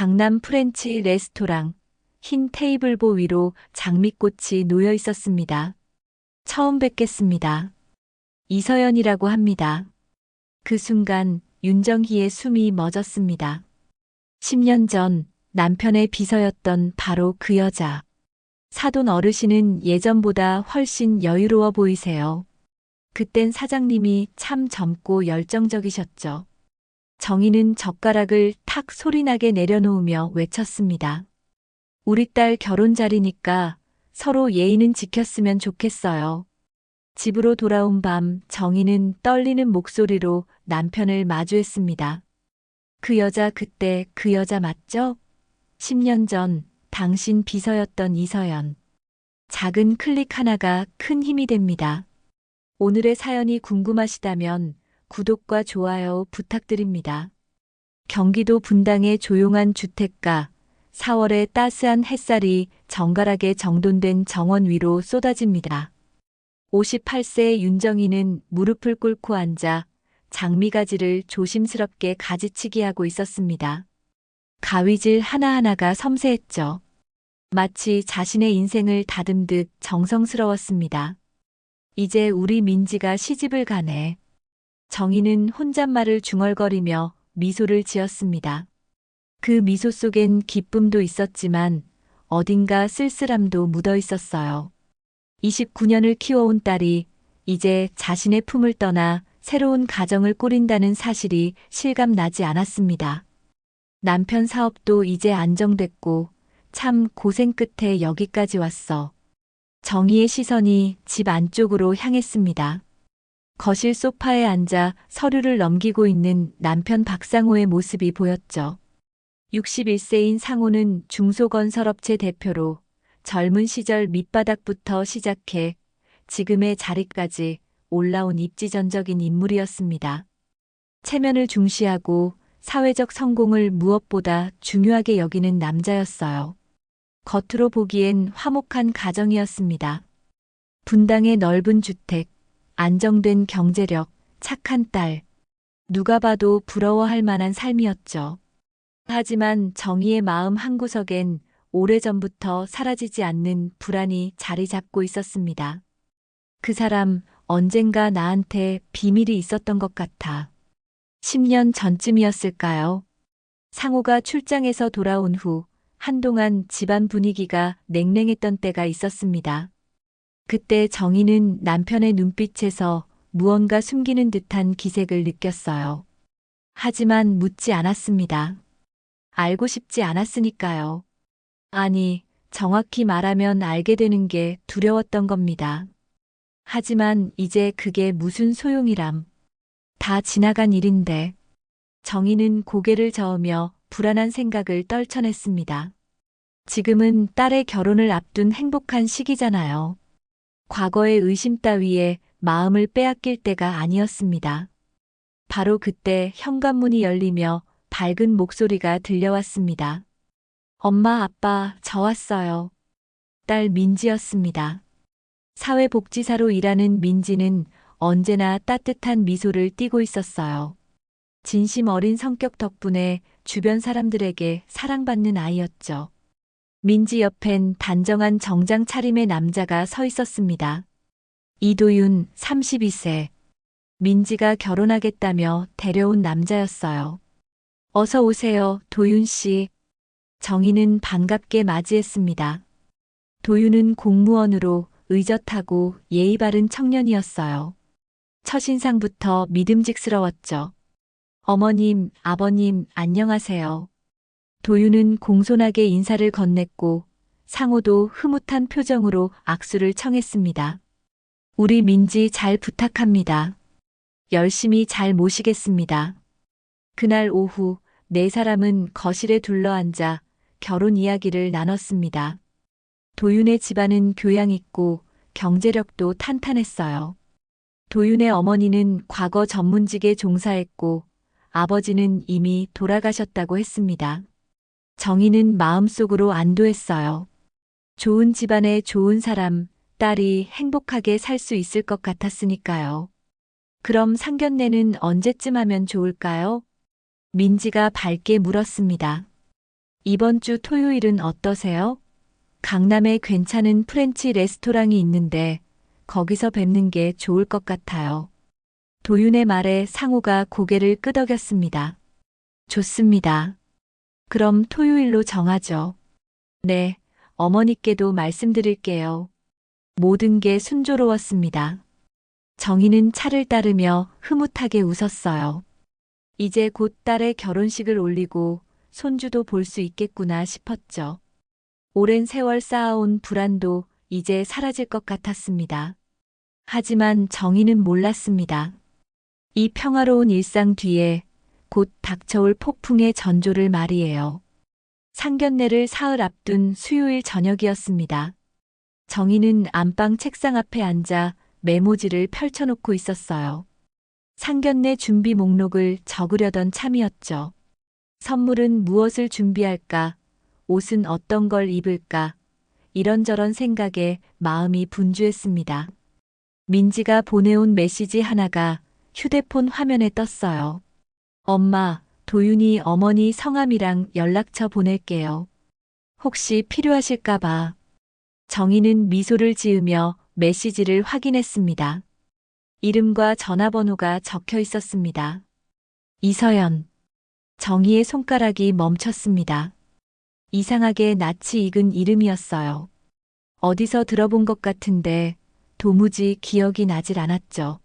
강남 프렌치 레스토랑, 흰 테이블보 위로 장미꽃이 놓여 있었습니다. 처음 뵙겠습니다. 이서연이라고 합니다. 그 순간 윤정희의 숨이 멎었습니다. 10년 전 남편의 비서였던 바로 그 여자. 사돈 어르신은 예전보다 훨씬 여유로워 보이세요. 그땐 사장님이 참 젊고 열정적이셨죠. 정희는 젓가락을 탁 소리나게 내려놓으며 외쳤습니다. 우리 딸 결혼 자리니까 서로 예의는 지켰으면 좋겠어요. 집으로 돌아온 밤 정희는 떨리는 목소리로 남편을 마주했습니다. 그 여자 그때 그 여자 맞죠? 10년 전 당신 비서였던 이서연. 작은 클릭 하나가 큰 힘이 됩니다. 오늘의 사연이 궁금하시다면 구독과 좋아요 부탁드립니다. 경기도 분당의 조용한 주택가, 4월의 따스한 햇살이 정갈하게 정돈된 정원 위로 쏟아집니다. 58세의 윤정희는 무릎을 꿇고 앉아 장미가지를 조심스럽게 가지치기 하고 있었습니다. 가위질 하나하나가 섬세했죠. 마치 자신의 인생을 다듬듯 정성스러웠습니다. 이제 우리 민지가 시집을 가네. 정희는 혼잣말을 중얼거리며 미소를 지었습니다. 그 미소 속엔 기쁨도 있었지만 어딘가 쓸쓸함도 묻어 있었어요. 29년을 키워온 딸이 이제 자신의 품을 떠나 새로운 가정을 꾸린다는 사실이 실감나지 않았습니다. 남편 사업도 이제 안정됐고 참 고생 끝에 여기까지 왔어. 정희의 시선이 집 안쪽으로 향했습니다. 거실 소파에 앉아 서류를 넘기고 있는 남편 박상호의 모습이 보였죠. 61세인 상호는 중소건설업체 대표로 젊은 시절 밑바닥부터 시작해 지금의 자리까지 올라온 입지전적인 인물이었습니다. 체면을 중시하고 사회적 성공을 무엇보다 중요하게 여기는 남자였어요. 겉으로 보기엔 화목한 가정이었습니다. 분당의 넓은 주택, 안정된 경제력, 착한 딸. 누가 봐도 부러워할 만한 삶이었죠. 하지만 정희의 마음 한구석엔 오래전부터 사라지지 않는 불안이 자리 잡고 있었습니다. 그 사람 언젠가 나한테 비밀이 있었던 것 같아. 10년 전쯤이었을까요? 상호가 출장에서 돌아온 후 한동안 집안 분위기가 냉랭했던 때가 있었습니다. 그때 정희는 남편의 눈빛에서 무언가 숨기는 듯한 기색을 느꼈어요. 하지만 묻지 않았습니다. 알고 싶지 않았으니까요. 아니, 정확히 말하면 알게 되는 게 두려웠던 겁니다. 하지만 이제 그게 무슨 소용이람. 다 지나간 일인데. 정희는 고개를 저으며 불안한 생각을 떨쳐냈습니다. 지금은 딸의 결혼을 앞둔 행복한 시기잖아요. 과거의 의심 따위에 마음을 빼앗길 때가 아니었습니다. 바로 그때 현관문이 열리며 밝은 목소리가 들려왔습니다. 엄마, 아빠, 저 왔어요. 딸 민지였습니다. 사회복지사로 일하는 민지는 언제나 따뜻한 미소를 띠고 있었어요. 진심 어린 성격 덕분에 주변 사람들에게 사랑받는 아이였죠. 민지 옆엔 단정한 정장 차림의 남자가 서 있었습니다. 이도윤 32세. 민지가 결혼하겠다며 데려온 남자였어요. 어서 오세요, 도윤 씨. 정희는 반갑게 맞이했습니다. 도윤은 공무원으로 의젓하고 예의 바른 청년이었어요. 첫인상부터 믿음직스러웠죠. 어머님, 아버님, 안녕하세요. 도윤은 공손하게 인사를 건넸고 상호도 흐뭇한 표정으로 악수를 청했습니다. 우리 민지 잘 부탁합니다. 열심히 잘 모시겠습니다. 그날 오후 네 사람은 거실에 둘러앉아 결혼 이야기를 나눴습니다. 도윤의 집안은 교양 있고 경제력도 탄탄했어요. 도윤의 어머니는 과거 전문직에 종사했고 아버지는 이미 돌아가셨다고 했습니다. 정희는 마음속으로 안도했어요. 좋은 집안에 좋은 사람, 딸이 행복하게 살 수 있을 것 같았으니까요. 그럼 상견례는 언제쯤 하면 좋을까요? 민지가 밝게 물었습니다. 이번 주 토요일은 어떠세요? 강남에 괜찮은 프렌치 레스토랑이 있는데 거기서 뵙는 게 좋을 것 같아요. 도윤의 말에 상우가 고개를 끄덕였습니다. 좋습니다. 그럼 토요일로 정하죠. 네, 어머니께도 말씀드릴게요. 모든 게 순조로웠습니다. 정희는 차를 따르며 흐뭇하게 웃었어요. 이제 곧 딸의 결혼식을 올리고 손주도 볼 수 있겠구나 싶었죠. 오랜 세월 쌓아온 불안도 이제 사라질 것 같았습니다. 하지만 정희는 몰랐습니다. 이 평화로운 일상 뒤에 곧 닥쳐올 폭풍의 전조를 말이에요. 상견례를 사흘 앞둔 수요일 저녁이었습니다. 정희는 안방 책상 앞에 앉아 메모지를 펼쳐놓고 있었어요. 상견례 준비 목록을 적으려던 참이었죠. 선물은 무엇을 준비할까? 옷은 어떤 걸 입을까? 이런저런 생각에 마음이 분주했습니다. 민지가 보내온 메시지 하나가 휴대폰 화면에 떴어요. 엄마, 도윤이 어머니 성함이랑 연락처 보낼게요. 혹시 필요하실까봐. 정희는 미소를 지으며 메시지를 확인했습니다. 이름과 전화번호가 적혀 있었습니다. 이서연. 정희의 손가락이 멈췄습니다. 이상하게 낯이 익은 이름이었어요. 어디서 들어본 것 같은데 도무지 기억이 나질 않았죠.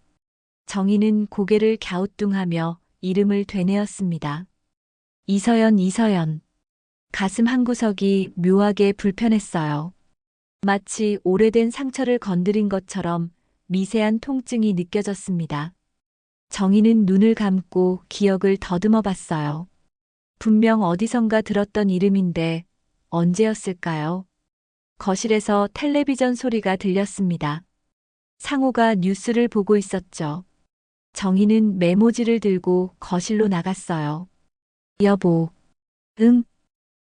정희는 고개를 갸우뚱하며 이름을 되뇌었습니다. 이서연, 이서연. 가슴 한구석이 묘하게 불편했어요. 마치 오래된 상처를 건드린 것처럼 미세한 통증이 느껴졌습니다. 정희는 눈을 감고 기억을 더듬어 봤어요. 분명 어디선가 들었던 이름인데 언제였을까요? 거실에서 텔레비전 소리가 들렸습니다. 상우가 뉴스를 보고 있었죠. 정희는 메모지를 들고 거실로 나갔어요. 여보. 응.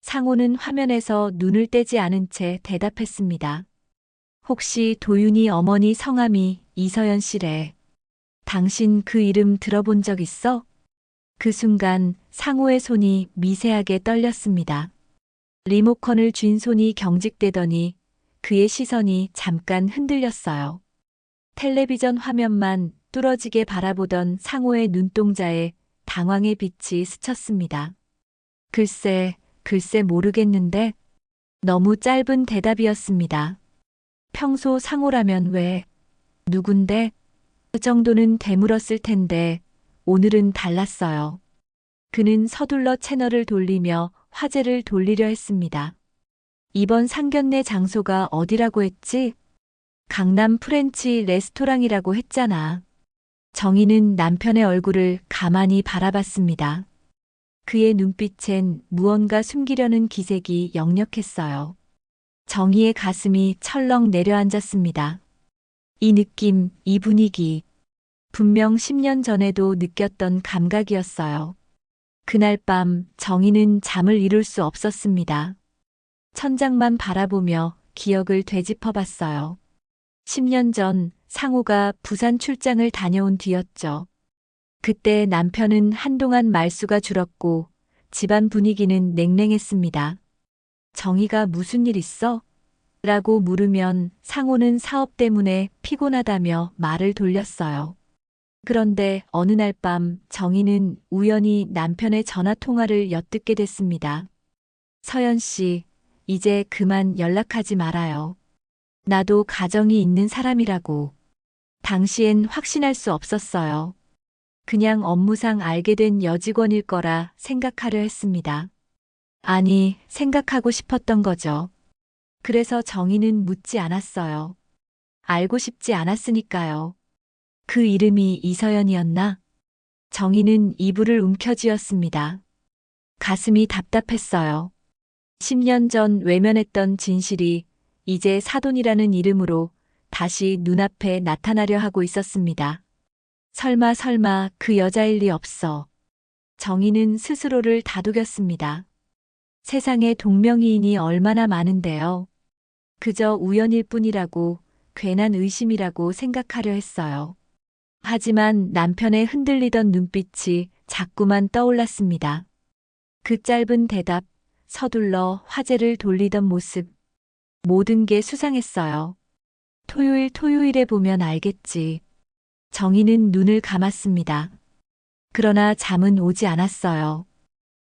상우는 화면에서 눈을 떼지 않은 채 대답했습니다. 혹시 도윤이 어머니 성함이 이서연 씨래. 당신 그 이름 들어본 적 있어? 그 순간 상우의 손이 미세하게 떨렸습니다. 리모컨을 쥔 손이 경직되더니 그의 시선이 잠깐 흔들렸어요. 텔레비전 화면만 뚫어지게 바라보던 상우의 눈동자에 당황의 빛이 스쳤습니다. 글쎄 모르겠는데. 너무 짧은 대답이었습니다. 평소 상우라면 왜, 누군데? 그 정도는 되물었을 텐데 오늘은 달랐어요. 그는 서둘러 채널을 돌리며 화제를 돌리려 했습니다. 이번 상견례 장소가 어디라고 했지? 강남 프렌치 레스토랑이라고 했잖아. 정희는 남편의 얼굴을 가만히 바라봤습니다. 그의 눈빛엔 무언가 숨기려는 기색이 역력했어요. 정희의 가슴이 철렁 내려앉았습니다. 이 느낌, 이 분위기. 분명 10년 전에도 느꼈던 감각이었어요. 그날 밤 정희는 잠을 이룰 수 없었습니다. 천장만 바라보며 기억을 되짚어 봤어요. 10년 전 상우가 부산 출장을 다녀온 뒤였죠. 그때 남편은 한동안 말수가 줄었고 집안 분위기는 냉랭했습니다. 정희가 무슨 일 있어? 라고 물으면 상우는 사업 때문에 피곤하다며 말을 돌렸어요. 그런데 어느 날 밤 정희는 우연히 남편의 전화 통화를 엿듣게 됐습니다. 서연 씨, 이제 그만 연락하지 말아요. 나도 가정이 있는 사람이라고. 당시엔 확신할 수 없었어요. 그냥 업무상 알게 된 여직원일 거라 생각하려 했습니다. 아니, 생각하고 싶었던 거죠. 그래서 정희는 묻지 않았어요. 알고 싶지 않았으니까요. 그 이름이 이서연이었나? 정희는 이불을 움켜쥐었습니다. 가슴이 답답했어요. 10년 전 외면했던 진실이 이제 사돈이라는 이름으로 다시 눈앞에 나타나려 하고 있었습니다. 설마 그 여자일 리 없어. 정희는 스스로를 다독였습니다. 세상에 동명이인이 얼마나 많은데요. 그저 우연일 뿐이라고, 괜한 의심이라고 생각하려 했어요. 하지만 남편의 흔들리던 눈빛이 자꾸만 떠올랐습니다. 그 짧은 대답, 서둘러 화제를 돌리던 모습. 모든 게 수상했어요. 토요일에 보면 알겠지. 정희는 눈을 감았습니다. 그러나 잠은 오지 않았어요.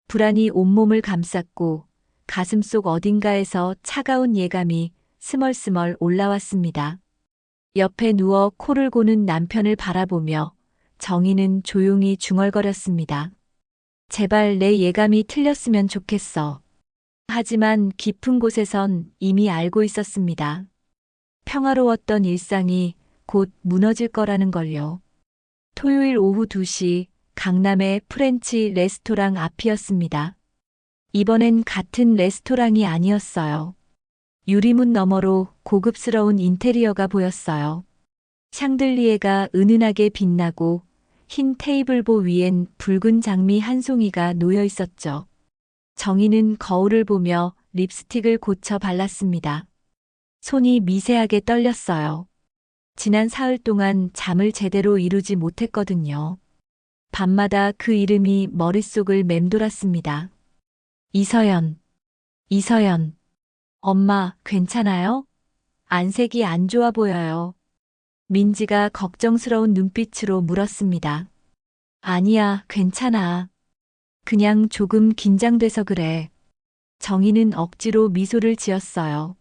불안이 온몸을 감쌌고 가슴속 어딘가에서 차가운 예감이 스멀스멀 올라왔습니다. 옆에 누워 코를 고는 남편을 바라보며 정희는 조용히 중얼거렸습니다. 제발 내 예감이 틀렸으면 좋겠어. 하지만 깊은 곳에선 이미 알고 있었습니다. 평화로웠던 일상이 곧 무너질 거라는 걸요. 토요일 오후 2시 강남의 프렌치 레스토랑 앞이었습니다. 이번엔 같은 레스토랑이 아니었어요. 유리문 너머로 고급스러운 인테리어가 보였어요. 샹들리에가 은은하게 빛나고 흰 테이블보 위엔 붉은 장미 한 송이가 놓여 있었죠. 정희는 거울을 보며 립스틱을 고쳐 발랐습니다. 손이 미세하게 떨렸어요. 지난 사흘 동안 잠을 제대로 이루지 못했거든요. 밤마다 그 이름이 머릿속을 맴돌았습니다. 이서연, 이서연. 엄마, 괜찮아요? 안색이 안 좋아 보여요. 민지가 걱정스러운 눈빛으로 물었습니다. 아니야, 괜찮아. 그냥 조금 긴장돼서 그래. 정희는 억지로 미소를 지었어요.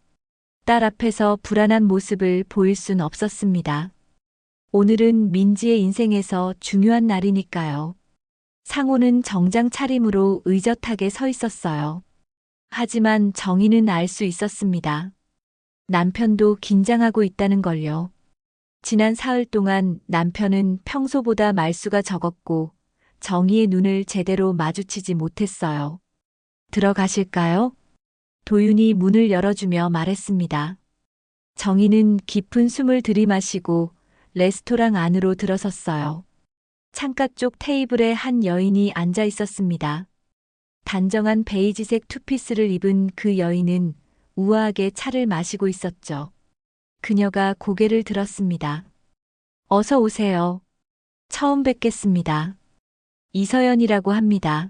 딸 앞에서 불안한 모습을 보일 순 없었습니다. 오늘은 민지의 인생에서 중요한 날이니까요. 상호는 정장 차림으로 의젓하게 서 있었어요. 하지만 정희는 알 수 있었습니다. 남편도 긴장하고 있다는 걸요. 지난 사흘 동안 남편은 평소보다 말수가 적었고 정희의 눈을 제대로 마주치지 못했어요. 들어가실까요? 도윤이 문을 열어주며 말했습니다. 정희는 깊은 숨을 들이마시고 레스토랑 안으로 들어섰어요. 창가 쪽 테이블에 한 여인이 앉아 있었습니다. 단정한 베이지색 투피스를 입은 그 여인은 우아하게 차를 마시고 있었죠. 그녀가 고개를 들었습니다. 어서 오세요. 처음 뵙겠습니다. 이서연이라고 합니다.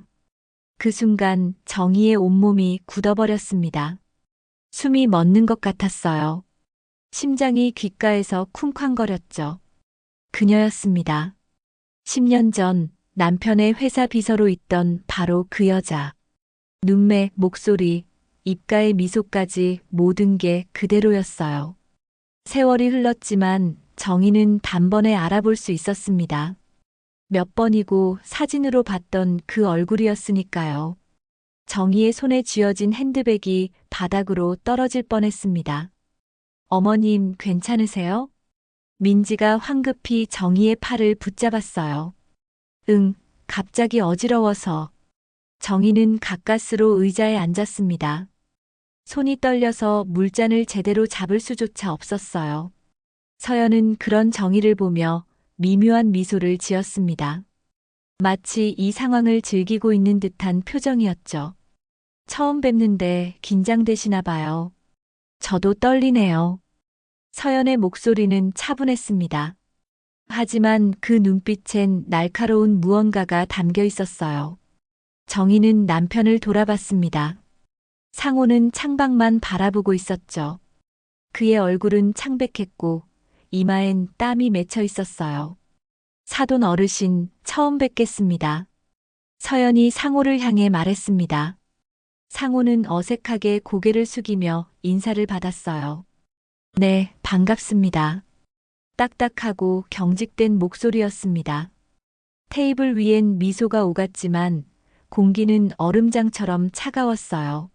그 순간 정희의 온몸이 굳어버렸습니다. 숨이 멎는 것 같았어요. 심장이 귓가에서 쿵쾅거렸죠. 그녀였습니다. 10년 전 남편의 회사 비서로 있던 바로 그 여자. 눈매, 목소리, 입가의 미소까지 모든 게 그대로였어요. 세월이 흘렀지만 정희는 단번에 알아볼 수 있었습니다. 몇 번이고 사진으로 봤던 그 얼굴이었으니까요. 정희의 손에 쥐어진 핸드백이 바닥으로 떨어질 뻔했습니다. 어머님, 괜찮으세요? 민지가 황급히 정희의 팔을 붙잡았어요. 응, 갑자기 어지러워서. 정희는 가까스로 의자에 앉았습니다. 손이 떨려서 물잔을 제대로 잡을 수조차 없었어요. 서연은 그런 정희를 보며 미묘한 미소를 지었습니다. 마치 이 상황을 즐기고 있는 듯한 표정이었죠. 처음 뵙는데 긴장되시나 봐요. 저도 떨리네요. 서연의 목소리는 차분했습니다. 하지만 그 눈빛엔 날카로운 무언가가 담겨 있었어요. 정희는 남편을 돌아봤습니다. 상호는 창밖만 바라보고 있었죠. 그의 얼굴은 창백했고 이마엔 땀이 맺혀 있었어요. 사돈 어르신, 처음 뵙겠습니다. 서연이 상호를 향해 말했습니다. 상호는 어색하게 고개를 숙이며 인사를 받았어요. 네, 반갑습니다. 딱딱하고 경직된 목소리였습니다. 테이블 위엔 미소가 오갔지만 공기는 얼음장처럼 차가웠어요.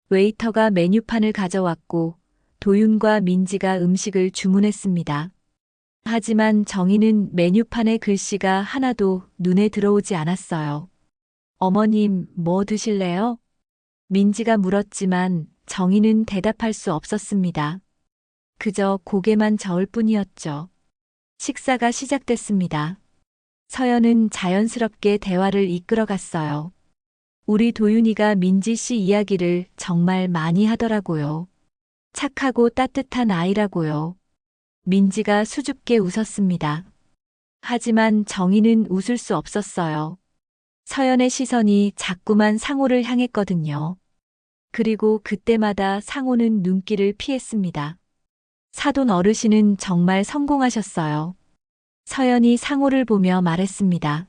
웨이터가 메뉴판을 가져왔고 도윤과 민지가 음식을 주문했습니다. 하지만 정희는 메뉴판의 글씨가 하나도 눈에 들어오지 않았어요. 어머님, 뭐 드실래요? 민지가 물었지만 정희는 대답할 수 없었습니다. 그저 고개만 저을 뿐이었죠. 식사가 시작됐습니다. 서연은 자연스럽게 대화를 이끌어갔어요. 우리 도윤이가 민지 씨 이야기를 정말 많이 하더라고요. 착하고 따뜻한 아이라고요. 민지가 수줍게 웃었습니다. 하지만 정희는 웃을 수 없었어요. 서연의 시선이 자꾸만 상호를 향했거든요. 그리고 그때마다 상호는 눈길을 피했습니다. 사돈 어르신은 정말 성공하셨어요. 서연이 상호를 보며 말했습니다.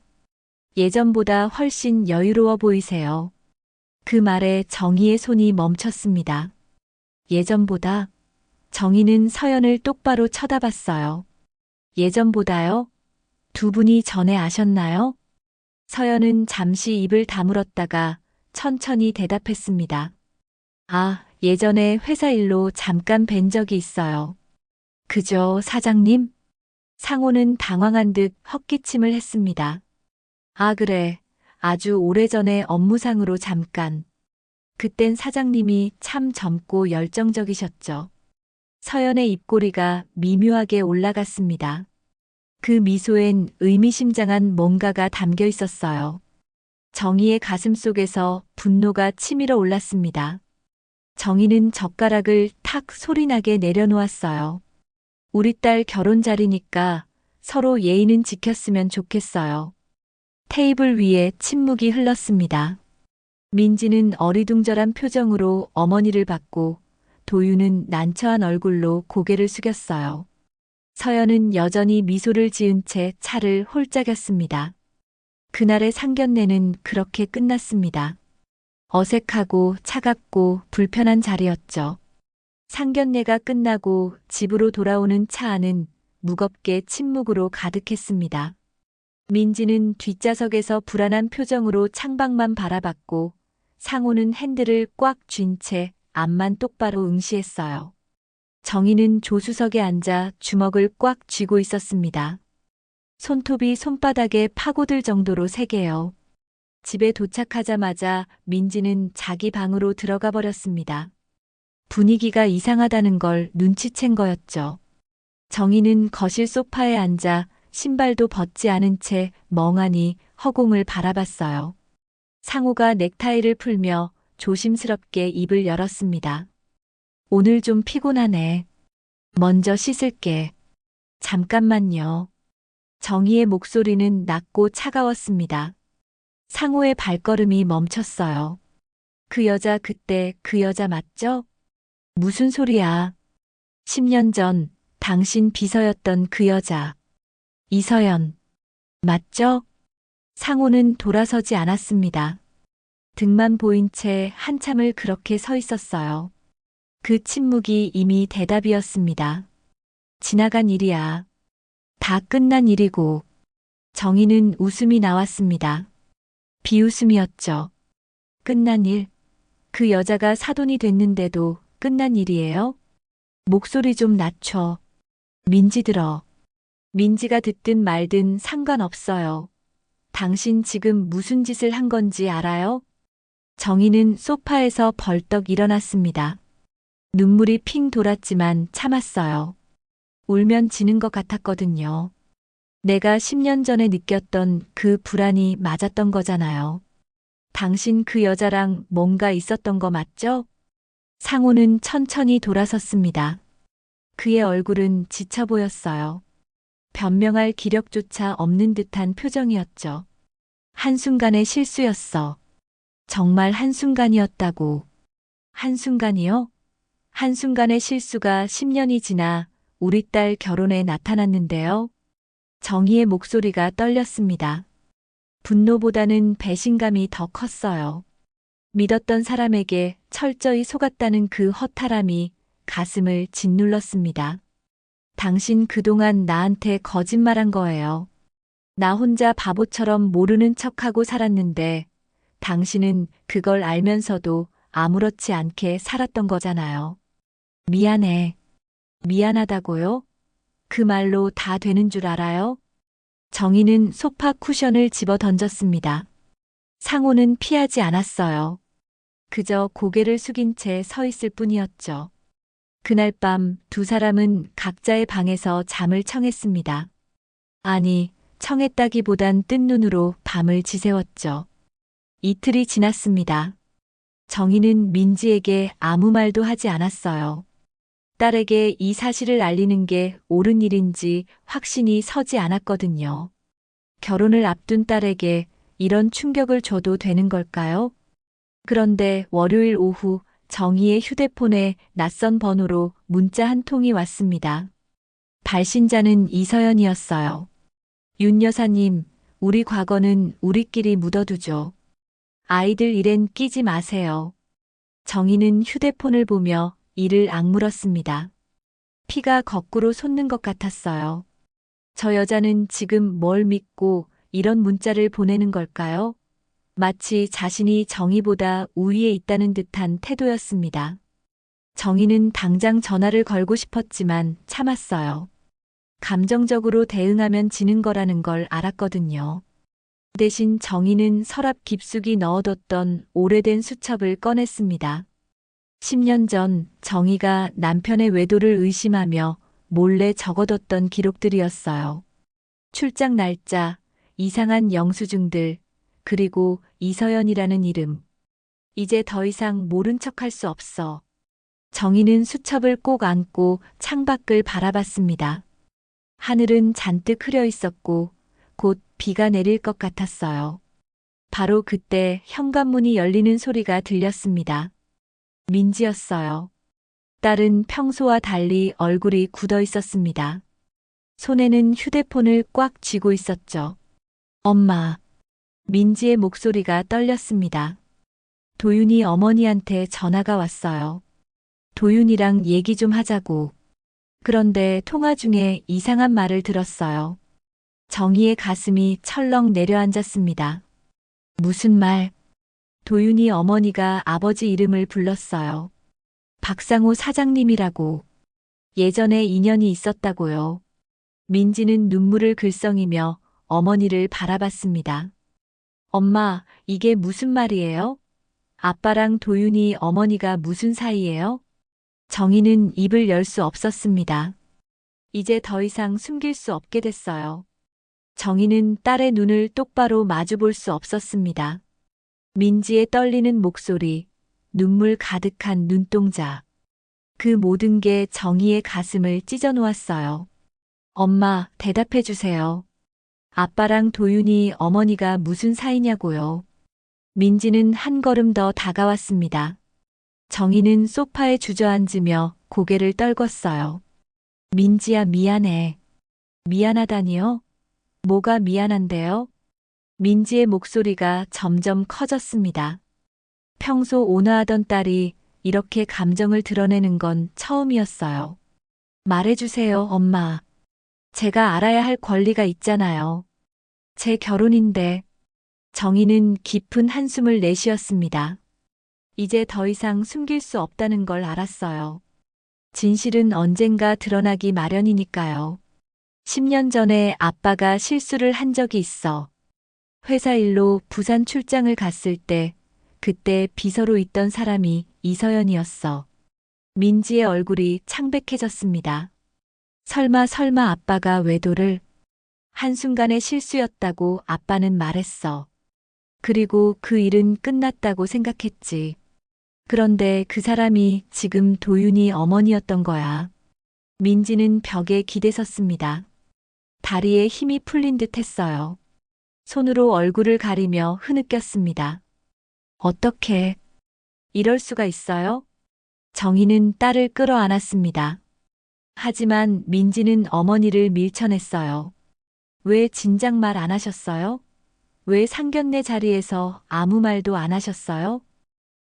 예전보다 훨씬 여유로워 보이세요. 그 말에 정희의 손이 멈췄습니다. 예전보다? 정희는 서연을 똑바로 쳐다봤어요. 예전보다요? 두 분이 전에 아셨나요? 서연은 잠시 입을 다물었다가 천천히 대답했습니다. 아, 예전에 회사 일로 잠깐 뵌 적이 있어요. 그죠, 사장님? 상호는 당황한 듯 헛기침을 했습니다. 아, 그래. 아주 오래전에 업무상으로 잠깐. 그땐 사장님이 참 젊고 열정적이셨죠. 서연의 입꼬리가 미묘하게 올라갔습니다. 그 미소엔 의미심장한 뭔가가 담겨 있었어요. 정희의 가슴 속에서 분노가 치밀어 올랐습니다. 정희는 젓가락을 탁 소리나게 내려놓았어요. 우리 딸 결혼 자리니까 서로 예의는 지켰으면 좋겠어요. 테이블 위에 침묵이 흘렀습니다. 민지는 어리둥절한 표정으로 어머니를 봤고 도유는 난처한 얼굴로 고개를 숙였어요. 서연은 여전히 미소를 지은 채 차를 홀짝였습니다. 그날의 상견례는 그렇게 끝났습니다. 어색하고 차갑고 불편한 자리였죠. 상견례가 끝나고 집으로 돌아오는 차 안은 무겁게 침묵으로 가득했습니다. 민지는 뒷좌석에서 불안한 표정으로 창밖만 바라봤고 상호는 핸들을 꽉 쥔 채 앞만 똑바로 응시했어요. 정희는 조수석에 앉아 주먹을 꽉 쥐고 있었습니다. 손톱이 손바닥에 파고들 정도로 세게요. 집에 도착하자마자 민지는 자기 방으로 들어가 버렸습니다. 분위기가 이상하다는 걸 눈치챈 거였죠. 정희는 거실 소파에 앉아 신발도 벗지 않은 채 멍하니 허공을 바라봤어요. 상호가 넥타이를 풀며 조심스럽게 입을 열었습니다. 오늘 좀 피곤하네. 먼저 씻을게. 잠깐만요. 정희의 목소리는 낮고 차가웠습니다. 상호의 발걸음이 멈췄어요. 그 여자 그때 그 여자 맞죠? 무슨 소리야? 10년 전 당신 비서였던 그 여자. 이서연. 맞죠? 상호는 돌아서지 않았습니다. 등만 보인 채 한참을 그렇게 서 있었어요. 그 침묵이 이미 대답이었습니다. 지나간 일이야. 다 끝난 일이고. 정희는 웃음이 나왔습니다. 비웃음이었죠. 끝난 일. 그 여자가 사돈이 됐는데도 끝난 일이에요? 목소리 좀 낮춰. 민지 들어. 민지가 듣든 말든 상관없어요. 당신 지금 무슨 짓을 한 건지 알아요? 정희는 소파에서 벌떡 일어났습니다. 눈물이 핑 돌았지만 참았어요. 울면 지는 것 같았거든요. 내가 10년 전에 느꼈던 그 불안이 맞았던 거잖아요. 당신 그 여자랑 뭔가 있었던 거 맞죠? 상호는 천천히 돌아섰습니다. 그의 얼굴은 지쳐 보였어요. 변명할 기력조차 없는 듯한 표정이었죠. 한순간의 실수였어. 정말 한순간이었다고. 한순간이요? 한순간의 실수가 10년이 지나 우리 딸 결혼에 나타났는데요. 정희의 목소리가 떨렸습니다. 분노보다는 배신감이 더 컸어요. 믿었던 사람에게 철저히 속았다는 그 허탈함이 가슴을 짓눌렀습니다. 당신 그동안 나한테 거짓말한 거예요. 나 혼자 바보처럼 모르는 척하고 살았는데 당신은 그걸 알면서도 아무렇지 않게 살았던 거잖아요. 미안해. 미안하다고요? 그 말로 다 되는 줄 알아요? 정희는 소파 쿠션을 집어 던졌습니다. 상호는 피하지 않았어요. 그저 고개를 숙인 채 서 있을 뿐이었죠. 그날 밤 두 사람은 각자의 방에서 잠을 청했습니다. 아니, 청했다기보단 뜬 눈으로 밤을 지새웠죠. 이틀이 지났습니다. 정희는 민지에게 아무 말도 하지 않았어요. 딸에게 이 사실을 알리는 게 옳은 일인지 확신이 서지 않았거든요. 결혼을 앞둔 딸에게 이런 충격을 줘도 되는 걸까요? 그런데 월요일 오후 정희의 휴대폰에 낯선 번호로 문자 한 통이 왔습니다. 발신자는 이서연이었어요. 윤 여사님, 우리 과거는 우리끼리 묻어두죠. 아이들 일엔 끼지 마세요. 정희는 휴대폰을 보며 이를 악물었습니다. 피가 거꾸로 솟는 것 같았어요. 저 여자는 지금 뭘 믿고 이런 문자를 보내는 걸까요? 마치 자신이 정희보다 우위에 있다는 듯한 태도였습니다. 정희는 당장 전화를 걸고 싶었지만 참았어요. 감정적으로 대응하면 지는 거라는 걸 알았거든요. 대신 정희는 서랍 깊숙이 넣어뒀던 오래된 수첩을 꺼냈습니다. 10년 전 정희가 남편의 외도를 의심하며 몰래 적어뒀던 기록들이었어요. 출장 날짜, 이상한 영수증들, 그리고 이서연이라는 이름. 이제 더 이상 모른 척할 수 없어. 정희는 수첩을 꼭 안고 창밖을 바라봤습니다. 하늘은 잔뜩 흐려 있었고 곧 비가 내릴 것 같았어요. 바로 그때 현관문이 열리는 소리가 들렸습니다. 민지였어요. 딸은 평소와 달리 얼굴이 굳어 있었습니다. 손에는 휴대폰을 꽉 쥐고 있었죠. 엄마. 민지의 목소리가 떨렸습니다. 도윤이 어머니한테 전화가 왔어요. 도윤이랑 얘기 좀 하자고. 그런데 통화 중에 이상한 말을 들었어요. 정희의 가슴이 철렁 내려앉았습니다. 무슨 말? 도윤이 어머니가 아버지 이름을 불렀어요. 박상호 사장님이라고. 예전에 인연이 있었다고요. 민지는 눈물을 글썽이며 어머니를 바라봤습니다. 엄마, 이게 무슨 말이에요? 아빠랑 도윤이 어머니가 무슨 사이예요? 정희는 입을 열 수 없었습니다. 이제 더 이상 숨길 수 없게 됐어요. 정희는 딸의 눈을 똑바로 마주볼 수 없었습니다. 민지의 떨리는 목소리, 눈물 가득한 눈동자. 그 모든 게 정희의 가슴을 찢어 놓았어요. 엄마, 대답해 주세요. 아빠랑 도윤이 어머니가 무슨 사이냐고요. 민지는 한 걸음 더 다가왔습니다. 정희는 소파에 주저앉으며 고개를 떨궜어요. 민지야, 미안해. 미안하다니요? 뭐가 미안한데요? 민지의 목소리가 점점 커졌습니다. 평소 온화하던 딸이 이렇게 감정을 드러내는 건 처음이었어요. 말해주세요, 엄마. 제가 알아야 할 권리가 있잖아요. 제 결혼인데. 정희는 깊은 한숨을 내쉬었습니다. 이제 더 이상 숨길 수 없다는 걸 알았어요. 진실은 언젠가 드러나기 마련이니까요. 10년 전에 아빠가 실수를 한 적이 있어. 회사 일로 부산 출장을 갔을 때 그때 비서로 있던 사람이 이서연이었어. 민지의 얼굴이 창백해졌습니다. 설마 아빠가 외도를? 한순간의 실수였다고 아빠는 말했어. 그리고 그 일은 끝났다고 생각했지. 그런데 그 사람이 지금 도윤이 어머니였던 거야. 민지는 벽에 기대섰습니다. 다리에 힘이 풀린 듯 했어요. 손으로 얼굴을 가리며 흐느꼈습니다. 어떻게 이럴 수가 있어요? 정희는 딸을 끌어안았습니다. 하지만 민지는 어머니를 밀쳐냈어요. 왜 진작 말 안 하셨어요? 왜 상견례 자리에서 아무 말도 안 하셨어요?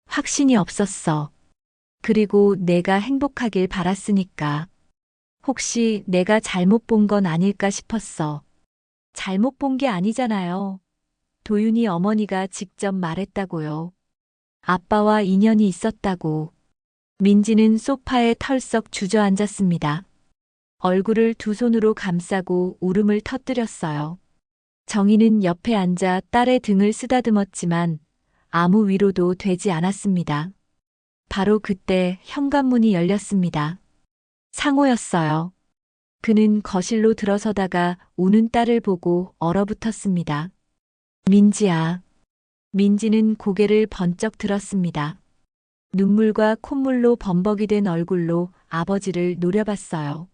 확신이 없었어. 그리고 내가 행복하길 바랐으니까. 혹시 내가 잘못 본 건 아닐까 싶었어. 잘못 본 게 아니잖아요. 도윤이 어머니가 직접 말했다고요. 아빠와 인연이 있었다고. 민지는 소파에 털썩 주저앉았습니다. 얼굴을 두 손으로 감싸고 울음을 터뜨렸어요. 정희는 옆에 앉아 딸의 등을 쓰다듬었지만 아무 위로도 되지 않았습니다. 바로 그때 현관문이 열렸습니다. 상호였어요. 그는 거실로 들어서다가 우는 딸을 보고 얼어붙었습니다. 민지야. 민지는 고개를 번쩍 들었습니다. 눈물과 콧물로 범벅이 된 얼굴로 아버지를 노려봤어요.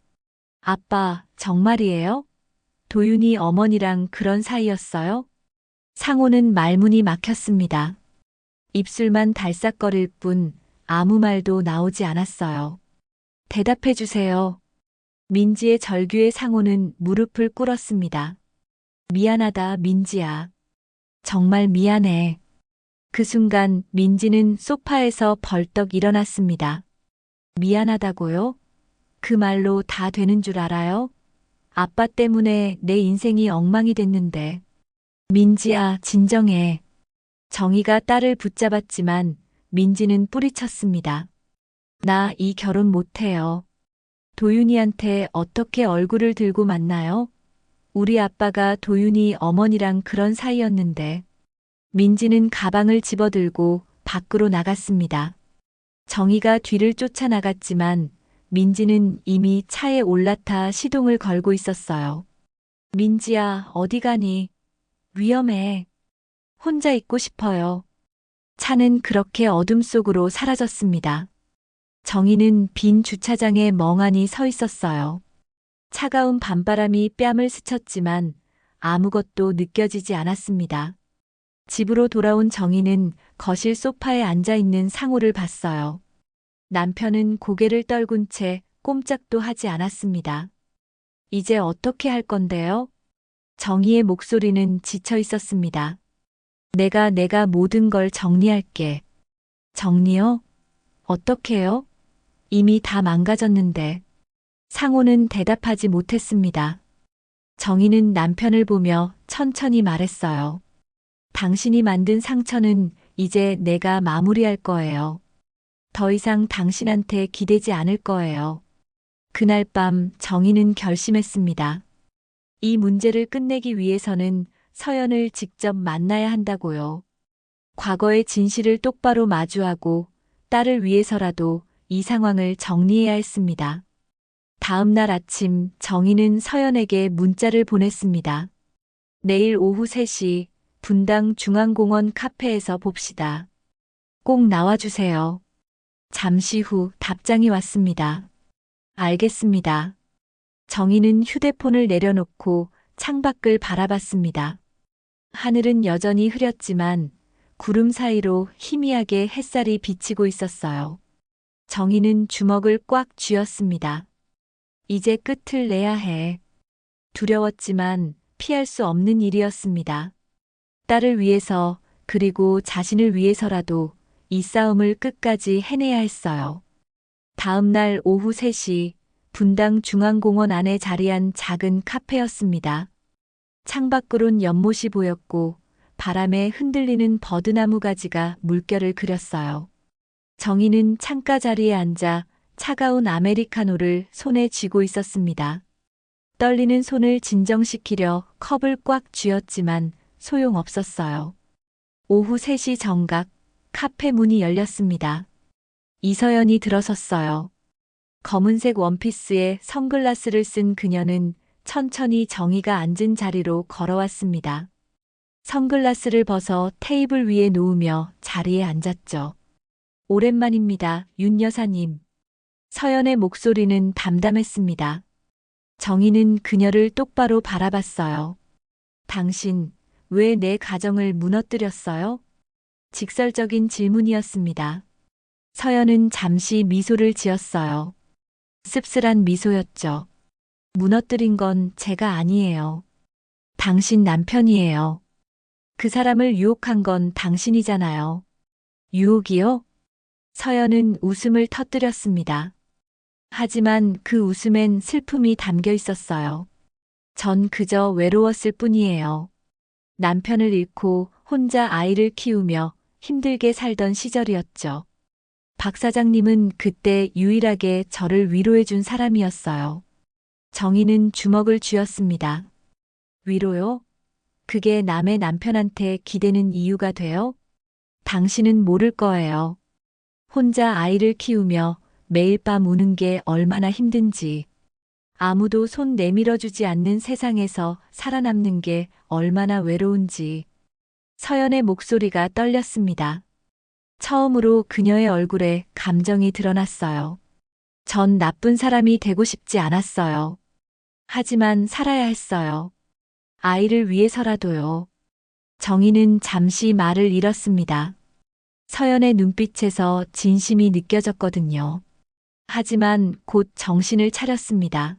아빠, 정말이에요? 도윤이 어머니랑 그런 사이였어요? 상호는 말문이 막혔습니다. 입술만 달싹거릴 뿐 아무 말도 나오지 않았어요. 대답해 주세요. 민지의 절규에 상호는 무릎을 꿇었습니다. 미안하다, 민지야. 정말 미안해. 그 순간 민지는 소파에서 벌떡 일어났습니다. 미안하다고요? 그 말로 다 되는 줄 알아요? 아빠 때문에 내 인생이 엉망이 됐는데. 민지야, 진정해. 정희가 딸을 붙잡았지만 민지는 뿌리쳤습니다. 나 이 결혼 못해요. 도윤이한테 어떻게 얼굴을 들고 만나요? 우리 아빠가 도윤이 어머니랑 그런 사이였는데. 민지는 가방을 집어들고 밖으로 나갔습니다. 정희가 뒤를 쫓아나갔지만 민지는 이미 차에 올라타 시동을 걸고 있었어요. 민지야, 어디 가니? 위험해. 혼자 있고 싶어요. 차는 그렇게 어둠 속으로 사라졌습니다. 정희는 빈 주차장에 멍하니 서 있었어요. 차가운 밤바람이 뺨을 스쳤지만 아무것도 느껴지지 않았습니다. 집으로 돌아온 정희는 거실 소파에 앉아 있는 상호를 봤어요. 남편은 고개를 떨군 채 꼼짝도 하지 않았습니다. 이제 어떻게 할 건데요? 정희의 목소리는 지쳐 있었습니다. 내가 모든 걸 정리할게. 정리요? 어떻게요? 이미 다 망가졌는데. 상호는 대답하지 못했습니다. 정희는 남편을 보며 천천히 말했어요. 당신이 만든 상처는 이제 내가 마무리할 거예요. 더 이상 당신한테 기대지 않을 거예요. 그날 밤 정희는 결심했습니다. 이 문제를 끝내기 위해서는 서연을 직접 만나야 한다고요. 과거의 진실을 똑바로 마주하고 딸을 위해서라도 이 상황을 정리해야 했습니다. 다음 날 아침 정희는 서연에게 문자를 보냈습니다. 내일 오후 3시 분당 중앙공원 카페에서 봅시다. 꼭 나와주세요. 잠시 후 답장이 왔습니다. 알겠습니다. 정희는 휴대폰을 내려놓고 창밖을 바라봤습니다. 하늘은 여전히 흐렸지만 구름 사이로 희미하게 햇살이 비치고 있었어요. 정희는 주먹을 꽉 쥐었습니다. 이제 끝을 내야 해. 두려웠지만 피할 수 없는 일이었습니다. 딸을 위해서 그리고 자신을 위해서라도 이 싸움을 끝까지 해내야 했어요. 다음 날 오후 3시 분당 중앙공원 안에 자리한 작은 카페였습니다. 창밖으론 연못이 보였고 바람에 흔들리는 버드나무 가지가 물결을 그렸어요. 정희는 창가 자리에 앉아 차가운 아메리카노를 손에 쥐고 있었습니다. 떨리는 손을 진정시키려 컵을 꽉 쥐었지만 소용없었어요. 오후 3시 정각 카페 문이 열렸습니다. 이서연이 들어섰어요. 검은색 원피스에 선글라스를 쓴 그녀는 천천히 정희가 앉은 자리로 걸어왔습니다. 선글라스를 벗어 테이블 위에 놓으며 자리에 앉았죠. 오랜만입니다, 윤 여사님. 서연의 목소리는 담담했습니다. 정희는 그녀를 똑바로 바라봤어요. 당신, 왜 내 가정을 무너뜨렸어요? 직설적인 질문이었습니다. 서연은 잠시 미소를 지었어요. 씁쓸한 미소였죠. 무너뜨린 건 제가 아니에요. 당신 남편이에요. 그 사람을 유혹한 건 당신이잖아요. 유혹이요? 서연은 웃음을 터뜨렸습니다. 하지만 그 웃음엔 슬픔이 담겨 있었어요. 전 그저 외로웠을 뿐이에요. 남편을 잃고 혼자 아이를 키우며 힘들게 살던 시절이었죠. 박 사장님은 그때 유일하게 저를 위로해준 사람이었어요. 정희는 주먹을 쥐었습니다. 위로요? 그게 남의 남편한테 기대는 이유가 돼요? 당신은 모를 거예요. 혼자 아이를 키우며 매일 밤 우는 게 얼마나 힘든지, 아무도 손 내밀어주지 않는 세상에서 살아남는 게 얼마나 외로운지. 서연의 목소리가 떨렸습니다. 처음으로 그녀의 얼굴에 감정이 드러났어요. 전 나쁜 사람이 되고 싶지 않았어요. 하지만 살아야 했어요. 아이를 위해서라도요. 정희는 잠시 말을 잃었습니다. 서연의 눈빛에서 진심이 느껴졌거든요. 하지만 곧 정신을 차렸습니다.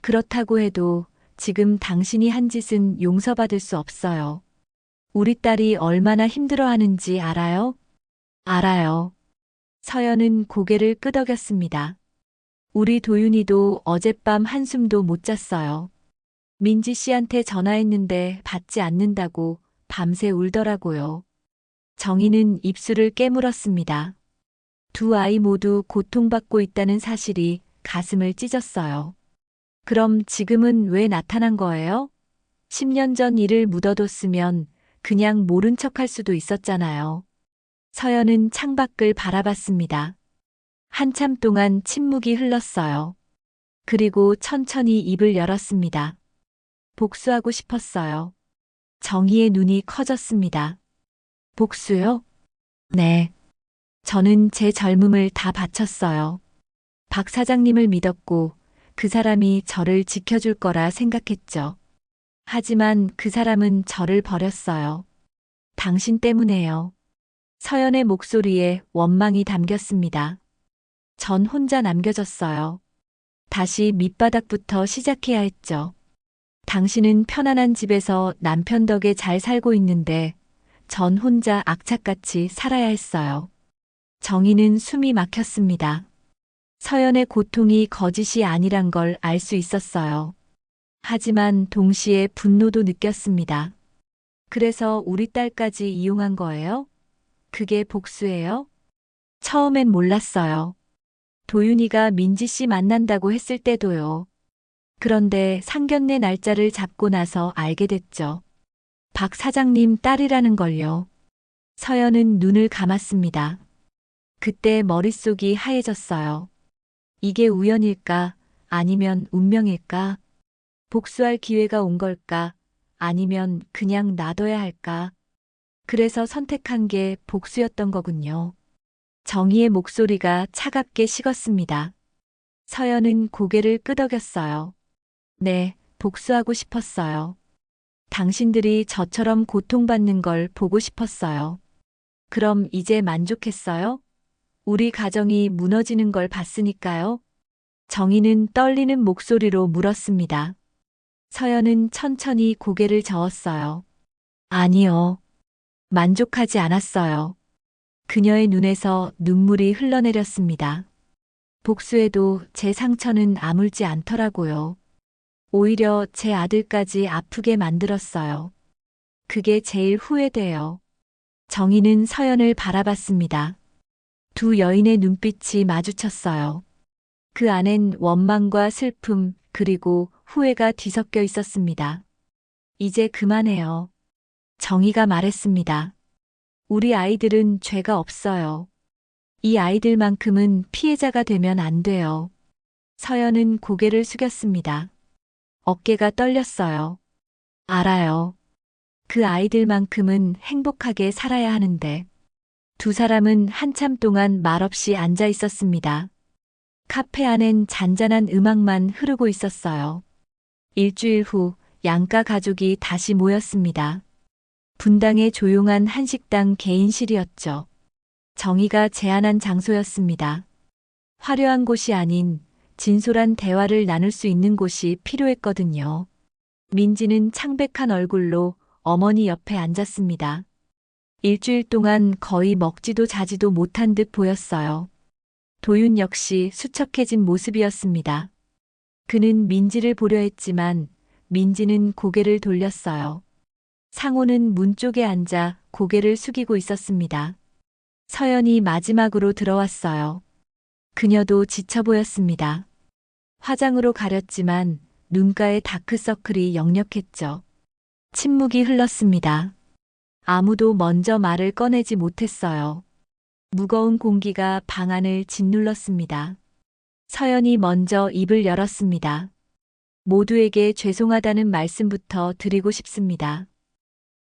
그렇다고 해도 지금 당신이 한 짓은 용서받을 수 없어요. 우리 딸이 얼마나 힘들어하는지 알아요? 알아요. 서연은 고개를 끄덕였습니다. 우리 도윤이도 어젯밤 한숨도 못 잤어요. 민지 씨한테 전화했는데 받지 않는다고 밤새 울더라고요. 정희는 입술을 깨물었습니다. 두 아이 모두 고통받고 있다는 사실이 가슴을 찢었어요. 그럼 지금은 왜 나타난 거예요? 10년 전 일을 묻어뒀으면 그냥 모른 척할 수도 있었잖아요. 서연은 창밖을 바라봤습니다. 한참 동안 침묵이 흘렀어요. 그리고 천천히 입을 열었습니다. 복수하고 싶었어요. 정희의 눈이 커졌습니다. 복수요? 네. 저는 제 젊음을 다 바쳤어요. 박 사장님을 믿었고 그 사람이 저를 지켜줄 거라 생각했죠. 하지만 그 사람은 저를 버렸어요. 당신 때문에요. 서연의 목소리에 원망이 담겼습니다. 전 혼자 남겨졌어요. 다시 밑바닥부터 시작해야 했죠. 당신은 편안한 집에서 남편 덕에 잘 살고 있는데 전 혼자 악착같이 살아야 했어요. 정희는 숨이 막혔습니다. 서연의 고통이 거짓이 아니란 걸 알 수 있었어요. 하지만 동시에 분노도 느꼈습니다. 그래서 우리 딸까지 이용한 거예요? 그게 복수예요? 처음엔 몰랐어요. 도윤이가 민지 씨 만난다고 했을 때도요. 그런데 상견례 날짜를 잡고 나서 알게 됐죠. 박 사장님 딸이라는 걸요. 서연은 눈을 감았습니다. 그때 머릿속이 하얘졌어요. 이게 우연일까? 아니면 운명일까? 복수할 기회가 온 걸까? 아니면 그냥 놔둬야 할까? 그래서 선택한 게 복수였던 거군요. 정희의 목소리가 차갑게 식었습니다. 서연은 고개를 끄덕였어요. 네, 복수하고 싶었어요. 당신들이 저처럼 고통받는 걸 보고 싶었어요. 그럼 이제 만족했어요? 우리 가정이 무너지는 걸 봤으니까요. 정희는 떨리는 목소리로 물었습니다. 서연은 천천히 고개를 저었어요. 아니요. 만족하지 않았어요. 그녀의 눈에서 눈물이 흘러내렸습니다. 복수해도 제 상처는 아물지 않더라고요. 오히려 제 아들까지 아프게 만들었어요. 그게 제일 후회돼요. 정희는 서연을 바라봤습니다. 두 여인의 눈빛이 마주쳤어요. 그 안엔 원망과 슬픔 그리고 후회가 뒤섞여 있었습니다. 이제 그만해요. 정희가 말했습니다. 우리 아이들은 죄가 없어요. 이 아이들만큼은 피해자가 되면 안 돼요. 서연은 고개를 숙였습니다. 어깨가 떨렸어요. 알아요. 그 아이들만큼은 행복하게 살아야 하는데. 두 사람은 한참 동안 말없이 앉아 있었습니다. 카페 안엔 잔잔한 음악만 흐르고 있었어요. 일주일 후 양가 가족이 다시 모였습니다. 분당의 조용한 한식당 개인실이었죠. 정희가 제안한 장소였습니다. 화려한 곳이 아닌 진솔한 대화를 나눌 수 있는 곳이 필요했거든요. 민지는 창백한 얼굴로 어머니 옆에 앉았습니다. 일주일 동안 거의 먹지도 자지도 못한 듯 보였어요. 도윤 역시 수척해진 모습이었습니다. 그는 민지를 보려 했지만 민지는 고개를 돌렸어요. 상호는 문 쪽에 앉아 고개를 숙이고 있었습니다. 서연이 마지막으로 들어왔어요. 그녀도 지쳐 보였습니다. 화장으로 가렸지만 눈가에 다크서클이 역력했죠. 침묵이 흘렀습니다. 아무도 먼저 말을 꺼내지 못했어요. 무거운 공기가 방 안을 짓눌렀습니다. 서연이 먼저 입을 열었습니다. 모두에게 죄송하다는 말씀부터 드리고 싶습니다.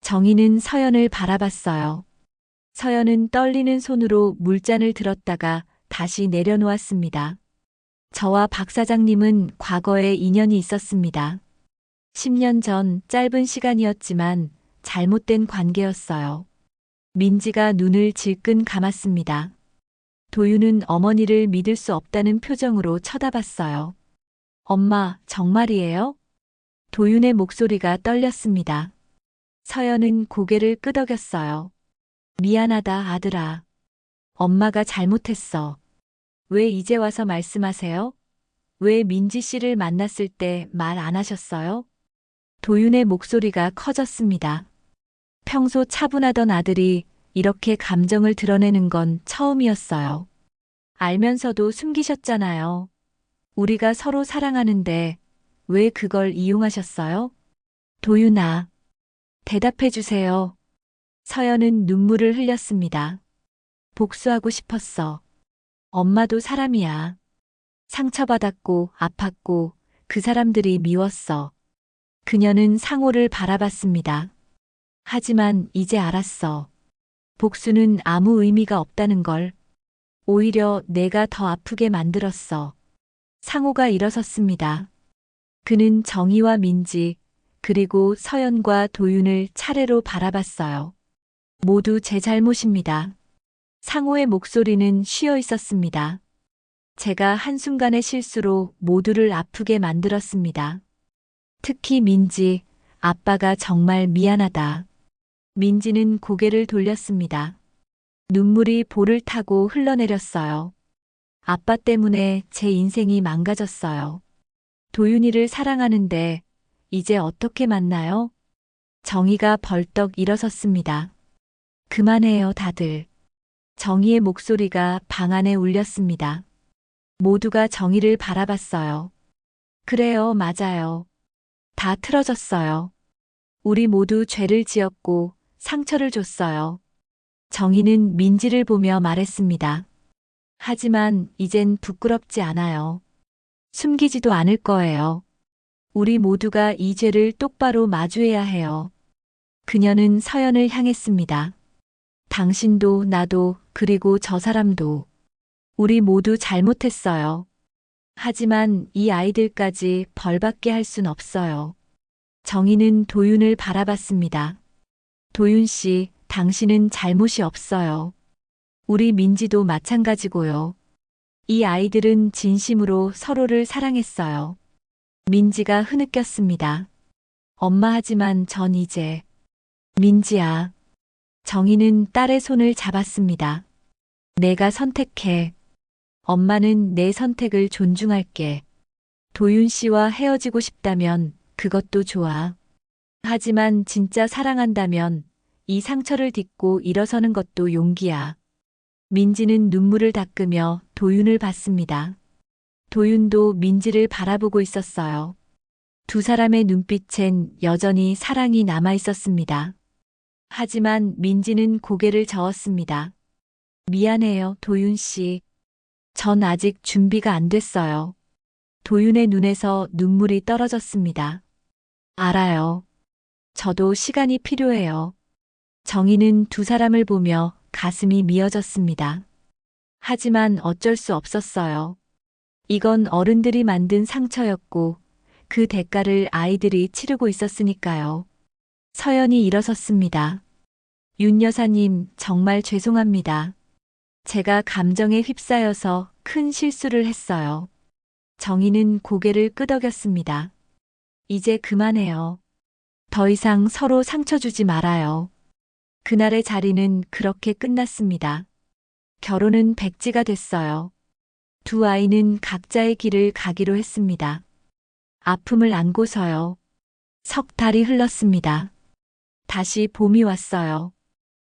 정희는 서연을 바라봤어요. 서연은 떨리는 손으로 물잔을 들었다가 다시 내려놓았습니다. 저와 박 사장님은 과거에 인연이 있었습니다. 10년 전 짧은 시간이었지만 잘못된 관계였어요. 민지가 눈을 질끈 감았습니다. 도윤은 어머니를 믿을 수 없다는 표정으로 쳐다봤어요. 엄마, 정말이에요? 도윤의 목소리가 떨렸습니다. 서연은 고개를 끄덕였어요. 미안하다, 아들아. 엄마가 잘못했어. 왜 이제 와서 말씀하세요? 왜 민지 씨를 만났을 때 말 안 하셨어요? 도윤의 목소리가 커졌습니다. 평소 차분하던 아들이 이렇게 감정을 드러내는 건 처음이었어요. 알면서도 숨기셨잖아요. 우리가 서로 사랑하는데 왜 그걸 이용하셨어요? 도윤아, 대답해 주세요. 서연은 눈물을 흘렸습니다. 복수하고 싶었어. 엄마도 사람이야. 상처받았고 아팠고 그 사람들이 미웠어. 그녀는 상호를 바라봤습니다. 하지만 이제 알았어. 복수는 아무 의미가 없다는 걸. 오히려 내가 더 아프게 만들었어. 상호가 일어섰습니다. 그는 정희와 민지, 그리고 서연과 도윤을 차례로 바라봤어요. 모두 제 잘못입니다. 상호의 목소리는 쉬어 있었습니다. 제가 한순간의 실수로 모두를 아프게 만들었습니다. 특히 민지, 아빠가 정말 미안하다. 민지는 고개를 돌렸습니다. 눈물이 볼을 타고 흘러내렸어요. 아빠 때문에 제 인생이 망가졌어요. 도윤이를 사랑하는데 이제 어떻게 만나요? 정희가 벌떡 일어섰습니다. 그만해요, 다들. 정희의 목소리가 방 안에 울렸습니다. 모두가 정희를 바라봤어요. 그래요, 맞아요. 다 틀어졌어요. 우리 모두 죄를 지었고 상처를 줬어요. 정희는 민지를 보며 말했습니다. 하지만 이젠 부끄럽지 않아요. 숨기지도 않을 거예요. 우리 모두가 이 죄를 똑바로 마주해야 해요. 그녀는 서연을 향했습니다. 당신도 나도 그리고 저 사람도 우리 모두 잘못했어요. 하지만 이 아이들까지 벌받게 할 순 없어요. 정희는 도윤을 바라봤습니다. 도윤 씨, 당신은 잘못이 없어요. 우리 민지도 마찬가지고요. 이 아이들은 진심으로 서로를 사랑했어요. 민지가 흐느꼈습니다. 엄마 하지만 전 이제. 민지야. 정희는 딸의 손을 잡았습니다. 내가 선택해. 엄마는 내 선택을 존중할게. 도윤 씨와 헤어지고 싶다면 그것도 좋아. 하지만 진짜 사랑한다면 이 상처를 딛고 일어서는 것도 용기야. 민지는 눈물을 닦으며 도윤을 봤습니다. 도윤도 민지를 바라보고 있었어요. 두 사람의 눈빛엔 여전히 사랑이 남아 있었습니다. 하지만 민지는 고개를 저었습니다. 미안해요, 도윤 씨. 전 아직 준비가 안 됐어요. 도윤의 눈에서 눈물이 떨어졌습니다. 알아요. 저도 시간이 필요해요. 정희는 두 사람을 보며 가슴이 미어졌습니다. 하지만 어쩔 수 없었어요. 이건 어른들이 만든 상처였고 그 대가를 아이들이 치르고 있었으니까요. 서연이 일어섰습니다. 윤 여사님, 정말 죄송합니다. 제가 감정에 휩싸여서 큰 실수를 했어요. 정희는 고개를 끄덕였습니다. 이제 그만해요. 더 이상 서로 상처 주지 말아요. 그날의 자리는 그렇게 끝났습니다. 결혼은 백지가 됐어요. 두 아이는 각자의 길을 가기로 했습니다. 아픔을 안고서요. 석 달이 흘렀습니다. 다시 봄이 왔어요.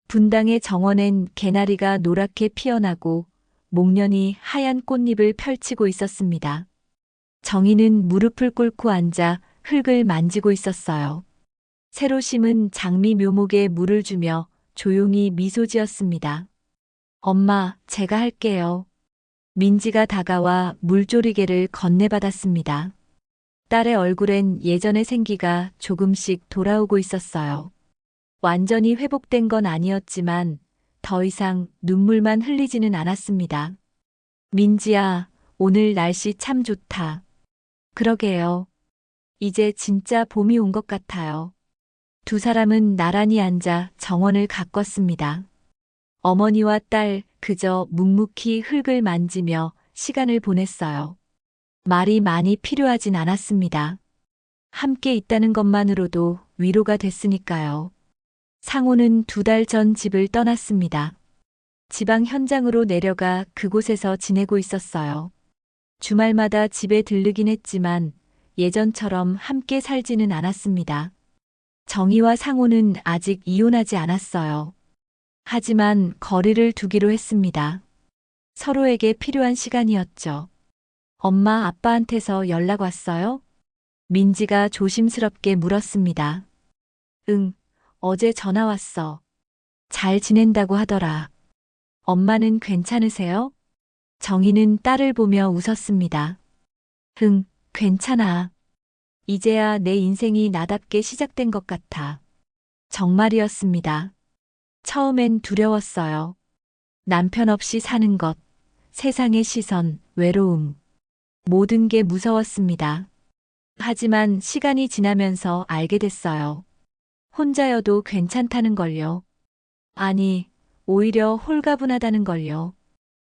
분당의 정원엔 개나리가 노랗게 피어나고 목련이 하얀 꽃잎을 펼치고 있었습니다. 정희는 무릎을 꿇고 앉아 흙을 만지고 있었어요. 새로 심은 장미 묘목에 물을 주며 조용히 미소 지었습니다. 엄마, 제가 할게요. 민지가 다가와 물조리개를 건네받았습니다. 딸의 얼굴엔 예전의 생기가 조금씩 돌아오고 있었어요. 완전히 회복된 건 아니었지만 더 이상 눈물만 흘리지는 않았습니다. 민지야, 오늘 날씨 참 좋다. 그러게요. 이제 진짜 봄이 온 것 같아요. 두 사람은 나란히 앉아 정원을 가꿨습니다. 어머니와 딸 그저 묵묵히 흙을 만지며 시간을 보냈어요. 말이 많이 필요하진 않았습니다. 함께 있다는 것만으로도 위로가 됐으니까요. 상호는 2달 전 집을 떠났습니다. 지방 현장으로 내려가 그곳에서 지내고 있었어요. 주말마다 집에 들르긴 했지만 예전처럼 함께 살지는 않았습니다. 정희와 상호는 아직 이혼하지 않았어요. 하지만 거리를 두기로 했습니다. 서로에게 필요한 시간이었죠. 엄마, 아빠한테서 연락 왔어요? 민지가 조심스럽게 물었습니다. 응, 어제 전화 왔어. 잘 지낸다고 하더라. 엄마는 괜찮으세요? 정희는 딸을 보며 웃었습니다. 응, 괜찮아. 이제야 내 인생이 나답게 시작된 것 같아. 정말이었습니다. 처음엔 두려웠어요. 남편 없이 사는 것, 세상의 시선, 외로움. 모든 게 무서웠습니다. 하지만 시간이 지나면서 알게 됐어요. 혼자여도 괜찮다는 걸요. 아니, 오히려 홀가분하다는 걸요.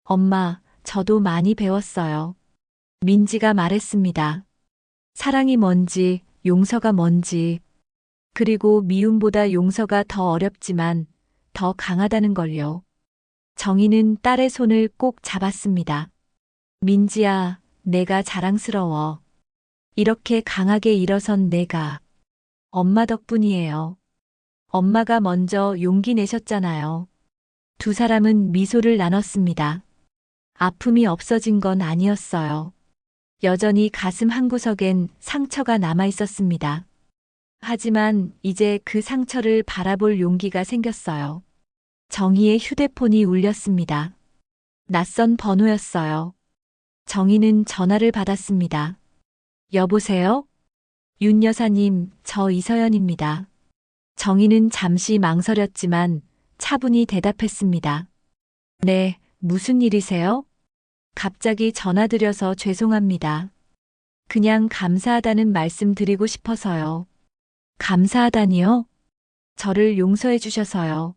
엄마, 저도 많이 배웠어요. 민지가 말했습니다. 사랑이 뭔지, 용서가 뭔지, 그리고 미움보다 용서가 더 어렵지만 더 강하다는 걸요. 정희는 딸의 손을 꼭 잡았습니다. 민지야, 내가 자랑스러워. 이렇게 강하게 일어선 내가 엄마 덕분이에요. 엄마가 먼저 용기 내셨잖아요. 두 사람은 미소를 나눴습니다. 아픔이 없어진 건 아니었어요. 여전히 가슴 한구석엔 상처가 남아 있었습니다. 하지만 이제 그 상처를 바라볼 용기가 생겼어요. 정희의 휴대폰이 울렸습니다. 낯선 번호였어요. 정희는 전화를 받았습니다. 여보세요? 윤 여사님, 저 이서연입니다. 정희는 잠시 망설였지만 차분히 대답했습니다. 네, 무슨 일이세요? 갑자기 전화드려서 죄송합니다. 그냥 감사하다는 말씀 드리고 싶어서요. 감사하다니요? 저를 용서해 주셔서요.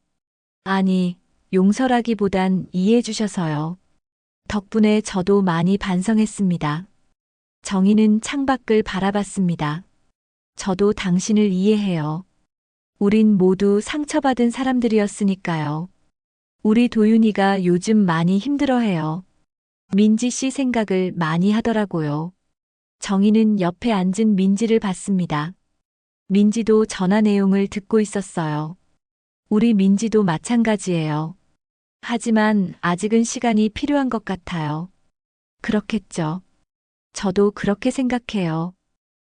아니, 용서라기보단 이해해 주셔서요. 덕분에 저도 많이 반성했습니다. 정희는 창밖을 바라봤습니다. 저도 당신을 이해해요. 우린 모두 상처받은 사람들이었으니까요. 우리 도윤이가 요즘 많이 힘들어해요. 민지 씨 생각을 많이 하더라고요. 정희는 옆에 앉은 민지를 봤습니다. 민지도 전화 내용을 듣고 있었어요. 우리 민지도 마찬가지예요. 하지만 아직은 시간이 필요한 것 같아요. 그렇겠죠. 저도 그렇게 생각해요.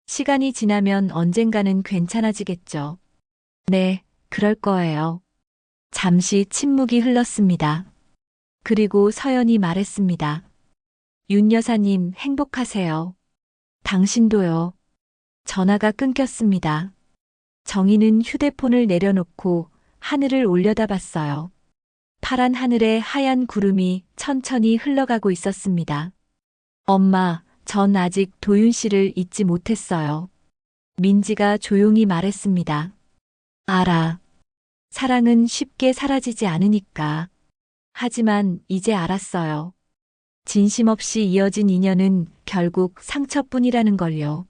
시간이 지나면 언젠가는 괜찮아지겠죠. 네, 그럴 거예요. 잠시 침묵이 흘렀습니다. 그리고 서연이 말했습니다. 윤 여사님 행복하세요. 당신도요. 전화가 끊겼습니다. 정희는 휴대폰을 내려놓고 하늘을 올려다봤어요. 파란 하늘에 하얀 구름이 천천히 흘러가고 있었습니다. 엄마, 전 아직 도윤 씨를 잊지 못했어요. 민지가 조용히 말했습니다. 알아. 사랑은 쉽게 사라지지 않으니까. 하지만 이제 알았어요. 진심 없이 이어진 인연은 결국 상처뿐이라는 걸요.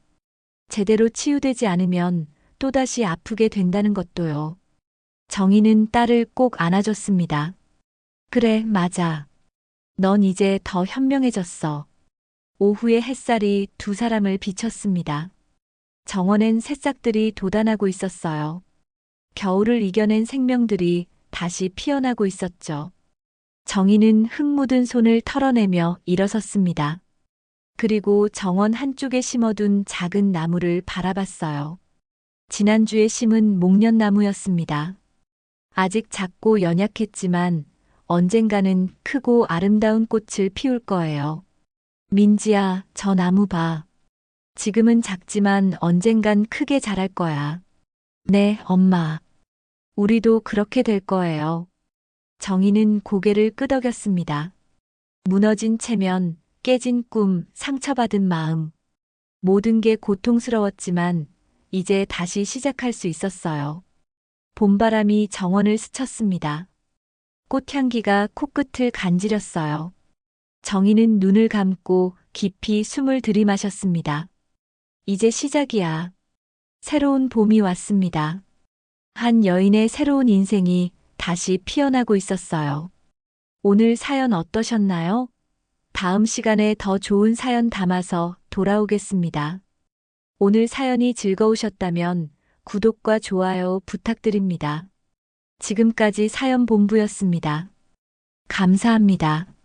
제대로 치유되지 않으면 또다시 아프게 된다는 것도요. 정희는 딸을 꼭 안아줬습니다. 그래, 맞아. 넌 이제 더 현명해졌어. 오후의 햇살이 두 사람을 비췄습니다. 정원엔 새싹들이 돋아나고 있었어요. 겨울을 이겨낸 생명들이 다시 피어나고 있었죠. 정희는 흙 묻은 손을 털어내며 일어섰습니다. 그리고 정원 한쪽에 심어둔 작은 나무를 바라봤어요. 지난주에 심은 목련나무였습니다. 아직 작고 연약했지만 언젠가는 크고 아름다운 꽃을 피울 거예요. 민지야, 저 나무 봐. 지금은 작지만 언젠간 크게 자랄 거야. 네, 엄마. 우리도 그렇게 될 거예요. 정희는 고개를 끄덕였습니다. 무너진 체면, 깨진 꿈, 상처받은 마음. 모든 게 고통스러웠지만 이제 다시 시작할 수 있었어요. 봄바람이 정원을 스쳤습니다. 꽃향기가 코끝을 간지렸어요. 정희는 눈을 감고 깊이 숨을 들이마셨습니다. 이제 시작이야. 새로운 봄이 왔습니다. 한 여인의 새로운 인생이 다시 피어나고 있었어요. 오늘 사연 어떠셨나요? 다음 시간에 더 좋은 사연 담아서 돌아오겠습니다. 오늘 사연이 즐거우셨다면 구독과 좋아요 부탁드립니다. 지금까지 사연본부였습니다. 감사합니다.